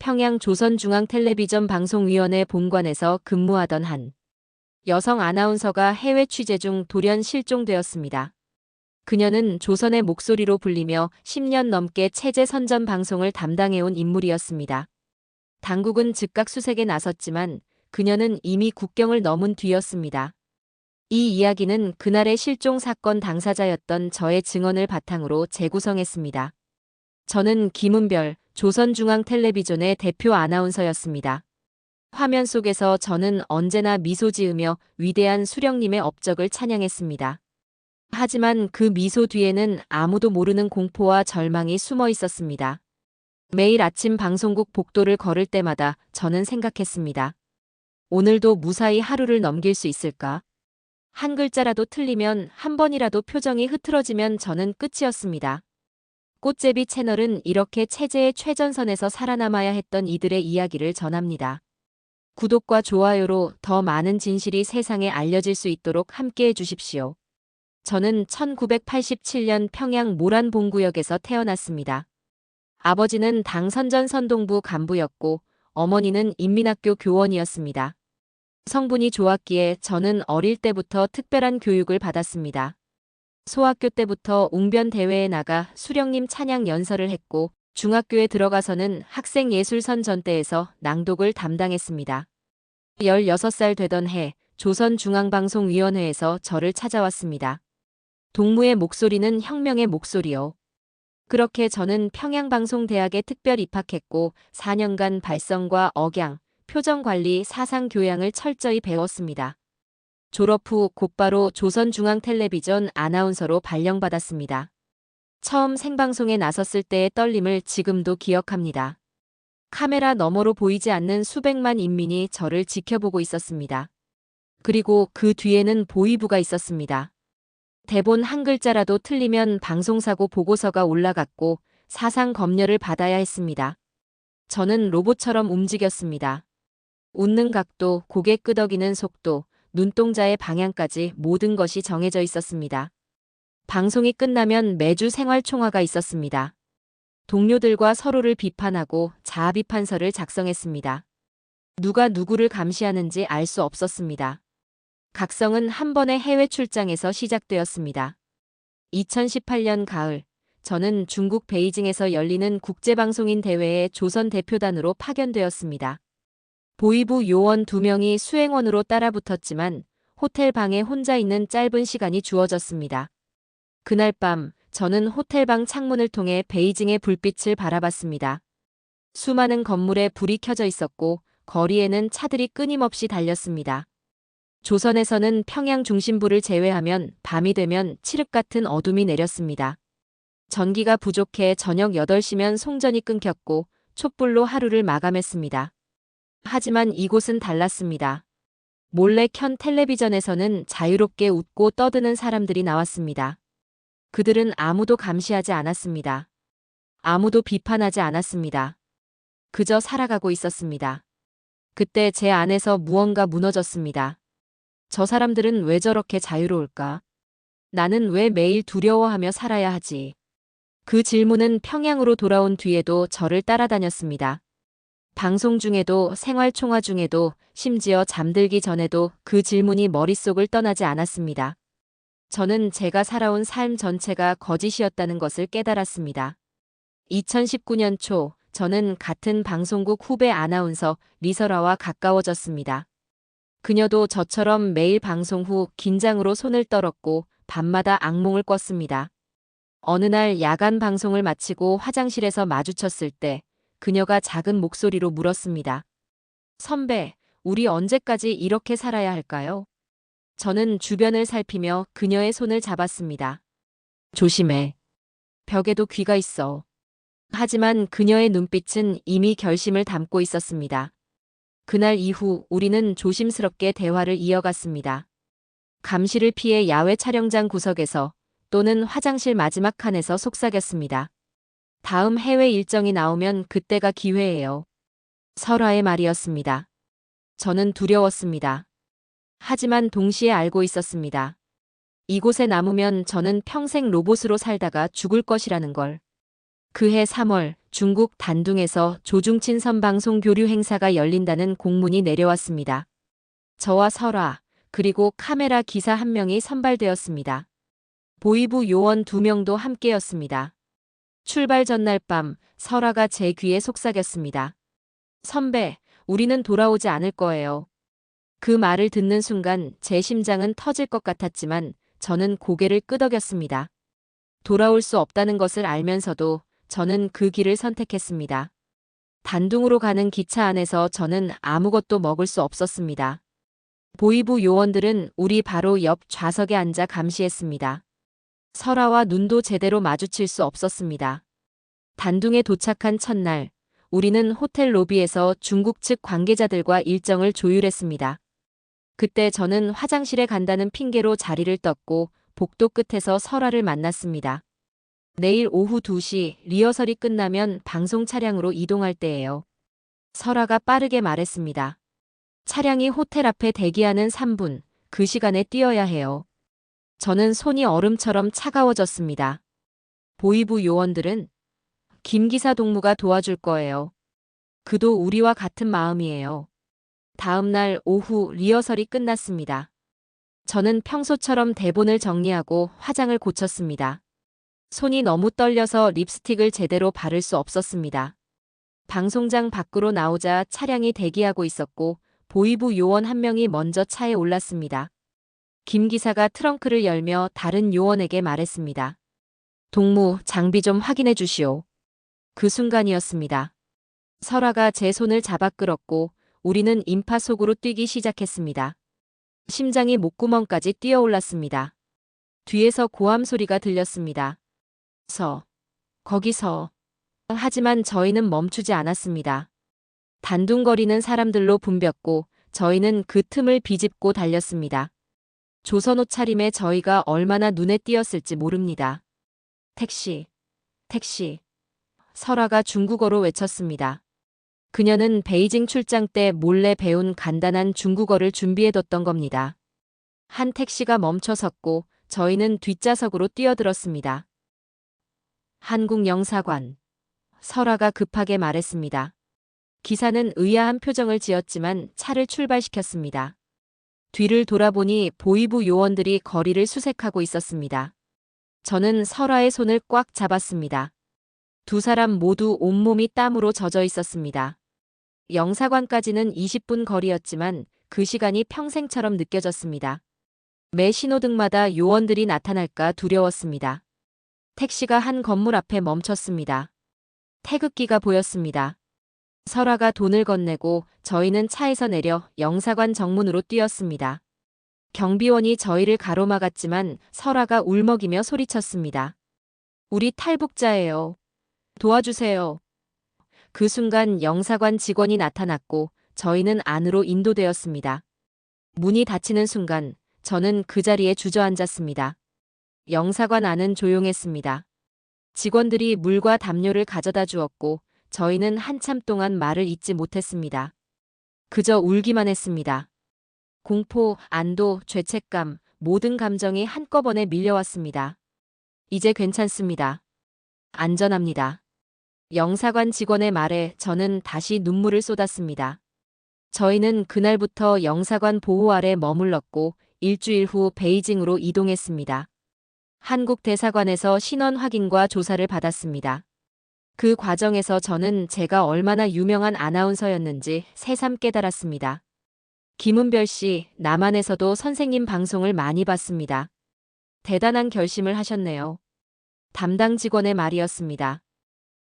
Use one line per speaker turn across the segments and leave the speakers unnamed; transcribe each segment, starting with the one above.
평양 조선중앙텔레비전 방송위원회 본관에서 근무하던 한 여성 아나운서가 해외 취재 중 돌연 실종되었습니다. 그녀는 조선의 목소리로 불리며 10년 넘게 체제 선전 방송을 담당해온 인물이었습니다. 당국은 즉각 수색에 나섰지만 그녀는 이미 국경을 넘은 뒤였습니다. 이 이야기는 그날의 실종 사건 당사자였던 저의 증언을 바탕으로 재구성했습니다. 저는 김은별, 조선중앙텔레비전의 대표 아나운서였습니다. 화면 속에서 저는 언제나 미소 지으며 위대한 수령님의 업적을 찬양했습니다. 하지만 그 미소 뒤에는 아무도 모르는 공포와 절망이 숨어 있었습니다. 매일 아침 방송국 복도를 걸을 때마다 저는 생각했습니다. 오늘도 무사히 하루를 넘길 수 있을까? 한 글자라도 틀리면, 한 번이라도 표정이 흐트러지면 저는 끝이었습니다. 꽃제비 채널은 이렇게 체제의 최전선에서 살아남아야 했던 이들의 이야기를 전합니다. 구독과 좋아요로 더 많은 진실이 세상에 알려질 수 있도록 함께해 주십시오. 저는 1987년 평양 모란봉구역에서 태어났습니다. 아버지는 당 선전선동부 간부였고 어머니는 인민학교 교원이었습니다. 성분이 좋았기에 저는 어릴 때부터 특별한 교육을 받았습니다. 소학교 때부터 웅변 대회에 나가 수령님 찬양 연설을 했고 중학교에 들어가서는 학생예술선전대에서 낭독을 담당했습니다. 16살 되던 해 조선중앙방송위원회에서 저를 찾아왔습니다. 동무의 목소리는 혁명의 목소리요. 그렇게 저는 평양방송대학에 특별 입학했고 4년간 발성과 억양, 표정관리, 사상교양을 철저히 배웠습니다. 졸업 후 곧바로 조선중앙텔레비전 아나운서로 발령받았습니다. 처음 생방송에 나섰을 때의 떨림을 지금도 기억합니다. 카메라 너머로 보이지 않는 수백만 인민이 저를 지켜보고 있었습니다. 그리고 그 뒤에는 보위부가 있었습니다. 대본 한 글자라도 틀리면 방송사고 보고서가 올라갔고 사상 검열을 받아야 했습니다. 저는 로봇처럼 움직였습니다. 웃는 각도, 고개 끄덕이는 속도, 눈동자의 방향까지 모든 것이 정해져 있었습니다. 방송이 끝나면 매주 생활총화가 있었습니다. 동료들과 서로를 비판하고 자아비판서를 작성했습니다. 누가 누구를 감시하는지 알 수 없었습니다. 각성은 한 번의 해외 출장에서 시작되었습니다. 2018년 가을, 저는 중국 베이징에서 열리는 국제방송인 대회에 조선 대표단으로 파견되었습니다. 보위부 요원 2명이 수행원으로 따라붙었지만 호텔 방에 혼자 있는 짧은 시간이 주어졌습니다. 그날 밤 저는 호텔방 창문을 통해 베이징의 불빛을 바라봤습니다. 수많은 건물에 불이 켜져 있었고 거리에는 차들이 끊임없이 달렸습니다. 조선에서는 평양 중심부를 제외하면 밤이 되면 칠흑 같은 어둠이 내렸습니다. 전기가 부족해 저녁 8시면 송전이 끊겼고 촛불로 하루를 마감했습니다. 하지만 이곳은 달랐습니다. 몰래 켠 텔레비전에서는 자유롭게 웃고 떠드는 사람들이 나왔습니다. 그들은 아무도 감시하지 않았습니다. 아무도 비판하지 않았습니다. 그저 살아가고 있었습니다. 그때 제 안에서 무언가 무너졌습니다. 저 사람들은 왜 저렇게 자유로울까? 나는 왜 매일 두려워하며 살아야 하지? 그 질문은 평양으로 돌아온 뒤에도 저를 따라다녔습니다. 방송 중에도 생활총화 중에도 심지어 잠들기 전에도 그 질문이 머릿속을 떠나지 않았습니다. 저는 제가 살아온 삶 전체가 거짓이었다는 것을 깨달았습니다. 2019년 초 저는 같은 방송국 후배 아나운서 리설아와 가까워졌습니다. 그녀도 저처럼 매일 방송 후 긴장으로 손을 떨었고 밤마다 악몽을 꿨습니다. 어느 날 야간 방송을 마치고 화장실에서 마주쳤을 때 그녀가 작은 목소리로 물었습니다. 선배, 우리 언제까지 이렇게 살아야 할까요? 저는 주변을 살피며 그녀의 손을 잡았습니다. 조심해. 벽에도 귀가 있어. 하지만 그녀의 눈빛은 이미 결심을 담고 있었습니다. 그날 이후 우리는 조심스럽게 대화를 이어갔습니다. 감시를 피해 야외 촬영장 구석에서 또는 화장실 마지막 칸에서 속삭였습니다. 다음 해외 일정이 나오면 그때가 기회예요. 설화의 말이었습니다. 저는 두려웠습니다. 하지만 동시에 알고 있었습니다. 이곳에 남으면 저는 평생 로봇으로 살다가 죽을 것이라는 걸. 그해 3월 중국 단둥에서 조중친 선방송 교류 행사가 열린다는 공문이 내려왔습니다. 저와 설화, 그리고 카메라 기사 1명이 선발되었습니다. 보이부 요원 2명도 함께였습니다. 출발 전날 밤 설화가 제 귀에 속삭였습니다. 선배, 우리는 돌아오지 않을 거예요. 그 말을 듣는 순간 제 심장은 터질 것 같았지만 저는 고개를 끄덕였습니다. 돌아올 수 없다는 것을 알면서도 저는 그 길을 선택했습니다. 단둥으로 가는 기차 안에서 저는 아무것도 먹을 수 없었습니다. 보이부 요원들은 우리 바로 옆 좌석에 앉아 감시했습니다. 설화와 눈도 제대로 마주칠 수 없었습니다. 단둥에 도착한 첫날, 우리는 호텔 로비에서 중국 측 관계자들과 일정을 조율했습니다. 그때 저는 화장실에 간다는 핑계로 자리를 떴고 복도 끝에서 설화를 만났습니다. 내일 오후 2시 리허설이 끝나면 방송 차량으로 이동할 때예요. 설화가 빠르게 말했습니다. 차량이 호텔 앞에 대기하는 3분, 그 시간에 뛰어야 해요. 저는 손이 얼음처럼 차가워졌습니다. 보이부 요원들은 김 기사 동무가 도와줄 거예요. 그도 우리와 같은 마음이에요. 다음 날 오후 리허설이 끝났습니다. 저는 평소처럼 대본을 정리하고 화장을 고쳤습니다. 손이 너무 떨려서 립스틱을 제대로 바를 수 없었습니다. 방송장 밖으로 나오자 차량이 대기하고 있었고 보이부 요원 1명이 먼저 차에 올랐습니다. 김 기사가 트렁크를 열며 다른 요원에게 말했습니다. 동무, 장비 좀 확인해 주시오. 그 순간이었습니다. 설화가 제 손을 잡아 끌었고 우리는 인파 속으로 뛰기 시작했습니다. 심장이 목구멍까지 뛰어올랐습니다. 뒤에서 고함 소리가 들렸습니다. 거기서. 하지만 저희는 멈추지 않았습니다. 단둥거리는 사람들로 붐볐고 저희는 그 틈을 비집고 달렸습니다. 조선 옷차림에 저희가 얼마나 눈에 띄었을지 모릅니다. 택시. 설화가 중국어로 외쳤습니다. 그녀는 베이징 출장 때 몰래 배운 간단한 중국어를 준비해뒀던 겁니다. 한 택시가 멈춰 섰고 저희는 뒷좌석으로 뛰어들었습니다. 한국 영사관. 설화가 급하게 말했습니다. 기사는 의아한 표정을 지었지만 차를 출발시켰습니다. 뒤를 돌아보니 보이부 요원들이 거리를 수색하고 있었습니다. 저는 설화의 손을 꽉 잡았습니다. 두 사람 모두 온몸이 땀으로 젖어 있었습니다. 영사관까지는 20분 거리였지만 그 시간이 평생처럼 느껴졌습니다. 매 신호등마다 요원들이 나타날까 두려웠습니다. 택시가 한 건물 앞에 멈췄습니다. 태극기가 보였습니다. 설화가 돈을 건네고 저희는 차에서 내려 영사관 정문으로 뛰었습니다. 경비원이 저희를 가로막았지만 설화가 울먹이며 소리쳤습니다. 우리 탈북자예요. 도와주세요. 그 순간 영사관 직원이 나타났고 저희는 안으로 인도되었습니다. 문이 닫히는 순간 저는 그 자리에 주저앉았습니다. 영사관 안은 조용했습니다. 직원들이 물과 담요를 가져다 주었고 저희는 한참 동안 말을 잇지 못했습니다. 그저 울기만 했습니다. 공포, 안도, 죄책감, 모든 감정이 한꺼번에 밀려왔습니다. 이제 괜찮습니다. 안전합니다. 영사관 직원의 말에 저는 다시 눈물을 쏟았습니다. 저희는 그날부터 영사관 보호 아래 머물렀고 일주일 후 베이징으로 이동했습니다. 한국 대사관에서 신원 확인과 조사를 받았습니다. 그 과정에서 저는 제가 얼마나 유명한 아나운서였는지 새삼 깨달았습니다. 김은별 씨, 남한에서도 선생님 방송을 많이 봤습니다. 대단한 결심을 하셨네요. 담당 직원의 말이었습니다.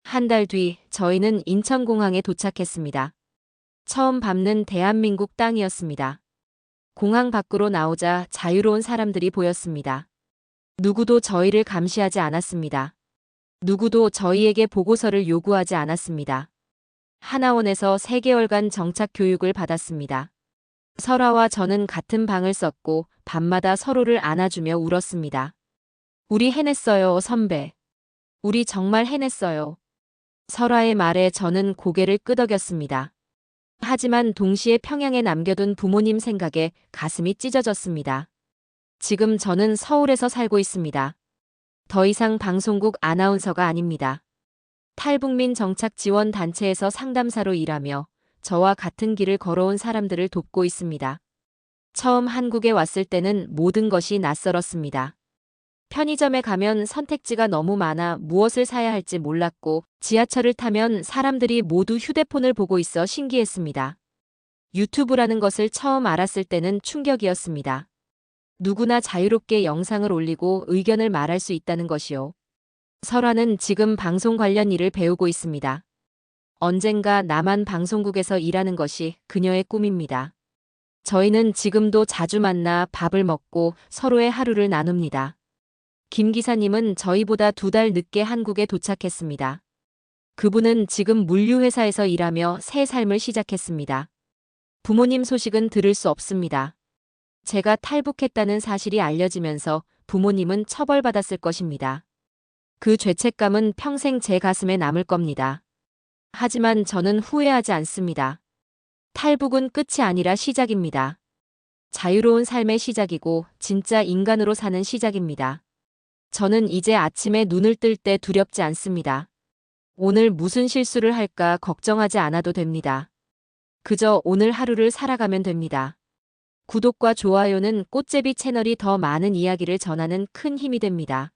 한 달 뒤 저희는 인천공항에 도착했습니다. 처음 밟는 대한민국 땅이었습니다. 공항 밖으로 나오자 자유로운 사람들이 보였습니다. 누구도 저희를 감시하지 않았습니다. 누구도 저희에게 보고서를 요구하지 않았습니다. 하나원에서 3개월간 정착 교육을 받았습니다. 설화와 저는 같은 방을 썼고 밤마다 서로를 안아주며 울었습니다. 우리 해냈어요, 선배. 우리 정말 해냈어요. 설화의 말에 저는 고개를 끄덕였습니다. 하지만 동시에 평양에 남겨둔 부모님 생각에 가슴이 찢어졌습니다. 지금 저는 서울에서 살고 있습니다. 더 이상 방송국 아나운서가 아닙니다. 탈북민 정착 지원 단체에서 상담사로 일하며 저와 같은 길을 걸어온 사람들을 돕고 있습니다. 처음 한국에 왔을 때는 모든 것이 낯설었습니다. 편의점에 가면 선택지가 너무 많아 무엇을 사야 할지 몰랐고 지하철을 타면 사람들이 모두 휴대폰을 보고 있어 신기했습니다. 유튜브라는 것을 처음 알았을 때는 충격이었습니다. 누구나 자유롭게 영상을 올리고 의견을 말할 수 있다는 것이요. 설화는 지금 방송 관련 일을 배우고 있습니다. 언젠가 남한 방송국에서 일하는 것이 그녀의 꿈입니다. 저희는 지금도 자주 만나 밥을 먹고 서로의 하루를 나눕니다. 김 기사님은 저희보다 2달 늦게 한국에 도착했습니다. 그분은 지금 물류회사에서 일하며 새 삶을 시작했습니다. 부모님 소식은 들을 수 없습니다. 제가 탈북했다는 사실이 알려지면서 부모님은 처벌받았을 것입니다. 그 죄책감은 평생 제 가슴에 남을 겁니다. 하지만 저는 후회하지 않습니다. 탈북은 끝이 아니라 시작입니다. 자유로운 삶의 시작이고 진짜 인간으로 사는 시작입니다. 저는 이제 아침에 눈을 뜰 때 두렵지 않습니다. 오늘 무슨 실수를 할까 걱정하지 않아도 됩니다. 그저 오늘 하루를 살아가면 됩니다. 구독과 좋아요는 꽃제비 채널이 더 많은 이야기를 전하는 큰 힘이 됩니다.